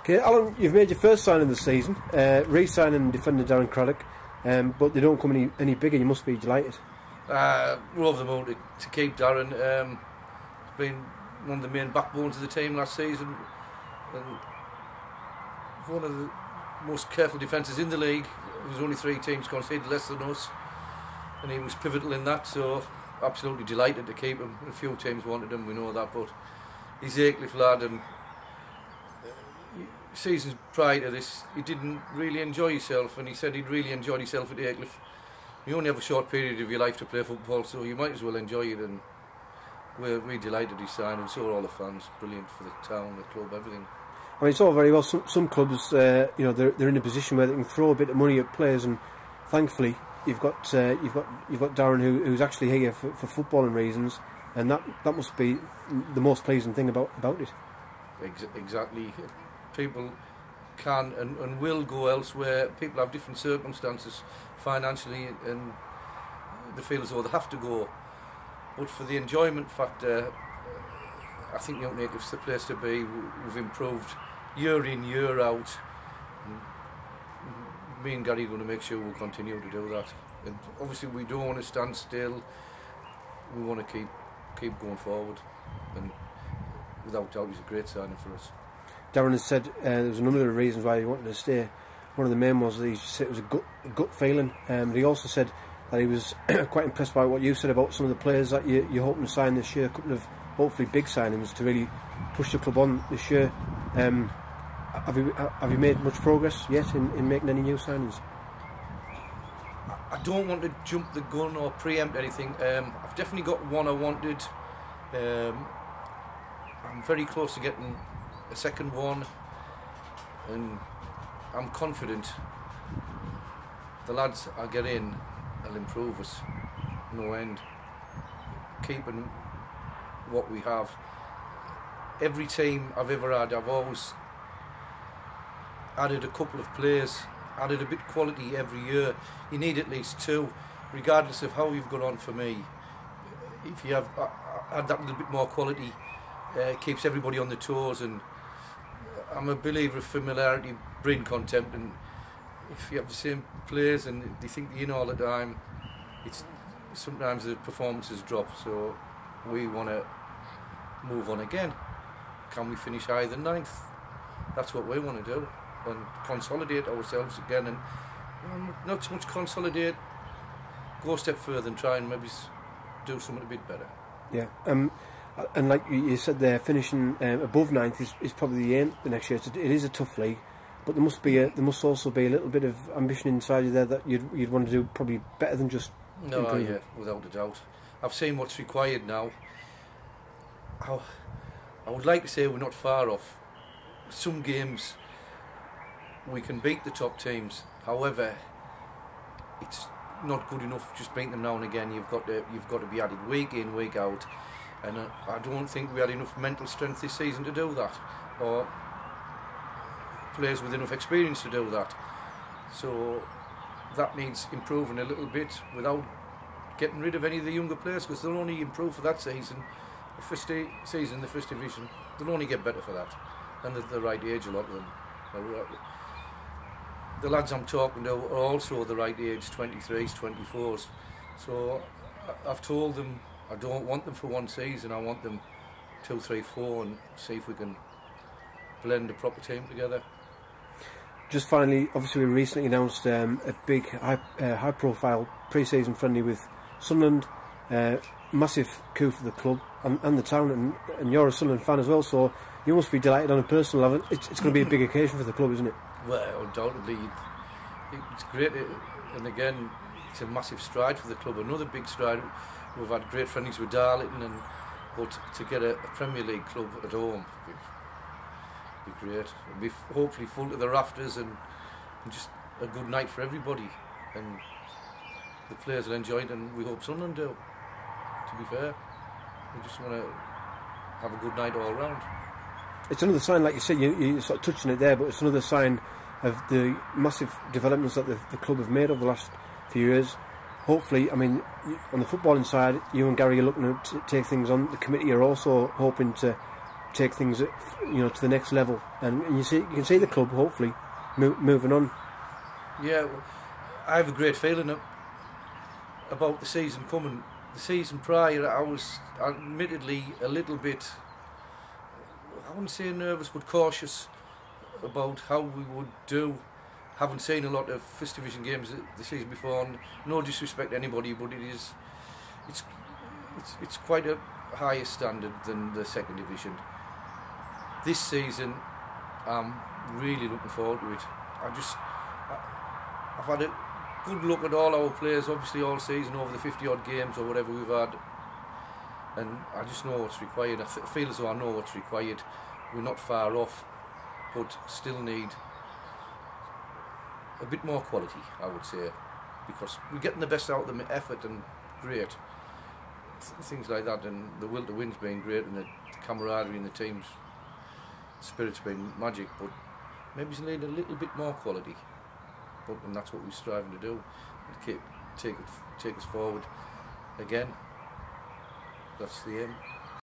Okay, Alan, you've made your first signing this season, re-signing defender Darren Craddock, but they don't come any bigger. You must be delighted. We're over the moon to keep Darren. He's been one of the main backbones of the team last season, and one of the most careful defences in the league. There was only 3 teams conceded less than us, and he was pivotal in that. So absolutely delighted to keep him. A few teams wanted him, we know that, but he's the Aycliffe lad, and seasons prior to this he didn't really enjoy himself, and he said he'd really enjoyed himself at Aycliffe. You only have a short period of your life to play football, so you might as well enjoy it, and we're really delighted he signed, and so are all the fans. Brilliant for the town, the club, everything. I mean, it's all very well. Some clubs, you know, they're in a position where they can throw a bit of money at players, and thankfully you've got Darren who's actually here for footballing reasons, and that must be the most pleasing thing about it. Exactly. People can and will go elsewhere. People have different circumstances financially, and they feel as though they have to go. But for the enjoyment factor, I think Newton Aycliffe's the place to be. We've improved year in, year out. And me and Gary are going to make sure we'll continue to do that. And obviously we don't want to stand still. We want to keep going forward. And without doubt, he's a great signing for us. Darren has said there was a number of reasons why he wanted to stay. One of the main was that he said it was a gut feeling. But he also said that he was quite impressed by what you said about some of the players that you're hoping to sign this year. A couple of hopefully big signings to really push the club on this year. Have you made much progress yet in making any new signings? I don't want to jump the gun or preempt anything. I've definitely got one I wanted. I'm very close to getting a second one, and I'm confident the lads I get in will improve us no end, keeping what we have. Every team I've ever had, I've always added a couple of players, added a bit of quality every year. You need at least 2, regardless of how you've gone on. For me, if you have add that little bit more quality, it keeps everybody on the toes. And I'm a believer of familiarity breeding contempt, and if you have the same players and they think you know all the time, it's sometimes the performances drop. So we want to move on again. Can we finish higher than 9th? That's what we want to do, and consolidate ourselves again, and not so much consolidate, go a step further and try and maybe do something a bit better. Yeah. And like you said there, finishing above 9th is probably the aim the next year. It is a tough league, but there must also be a little bit of ambition inside you there that you'd want to do probably better than just improving. Yeah, without a doubt. I've seen what's required now. I would like to say we're not far off. Some games we can beat the top teams. However, it's not good enough just beating them now and again. You've got to be added week in, week out. And I don't think we had enough mental strength this season to do that, or players with enough experience to do that. So that needs improving a little bit without getting rid of any of the younger players, because they'll only improve for that season. The first season, the first division, they'll only get better for that. And at the right age, a lot of them. The lads I'm talking to are also the right age, 23s, 24s. So I've told them I don't want them for one season. I want them 2, 3, 4, and see if we can blend a proper team together. Just finally, obviously we recently announced a big high-profile pre-season friendly with Sunderland. Massive coup for the club and the town, and you're a Sunderland fan as well, so you must be delighted on a personal level. It's going to be a big occasion for the club, isn't it? Well, undoubtedly, it's great, and again, it's a massive stride for the club. Another big stride. We've had great friendlies with Darlington, but to get a Premier League club at home would be great. It'll be hopefully full to the rafters, and just a good night for everybody. And the players will enjoy it, and we hope Sunderland do. To be fair, we just want to have a good night all round. It's another sign, like you said, you're sort of touching it there, but it's another sign of the massive developments that the club have made over the last few years. Hopefully, I mean, on the footballing side, you and Gary are looking to take things on. The committee are also hoping to take things, to the next level. And you can see the club hopefully moving on. Yeah, I have a great feeling about the season coming. The season prior, I was admittedly a little bit, I wouldn't say nervous, but cautious about how we would do. Haven't seen a lot of First Division games the season before, and no disrespect to anybody, but it's quite a higher standard than the Second Division. This season, I'm really looking forward to it. I've had a good look at all our players, obviously all season, over the 50 odd games or whatever we've had, and I just know what's required. I feel as though I know what's required. We're not far off, but still need a bit more quality, I would say, because we're getting the best out of them, effort and great things like that, and the will to win's been great, and the camaraderie in the team's spirit's been magic, but maybe we need a little bit more quality, and that's what we're striving to do, and take us forward again. That's the aim.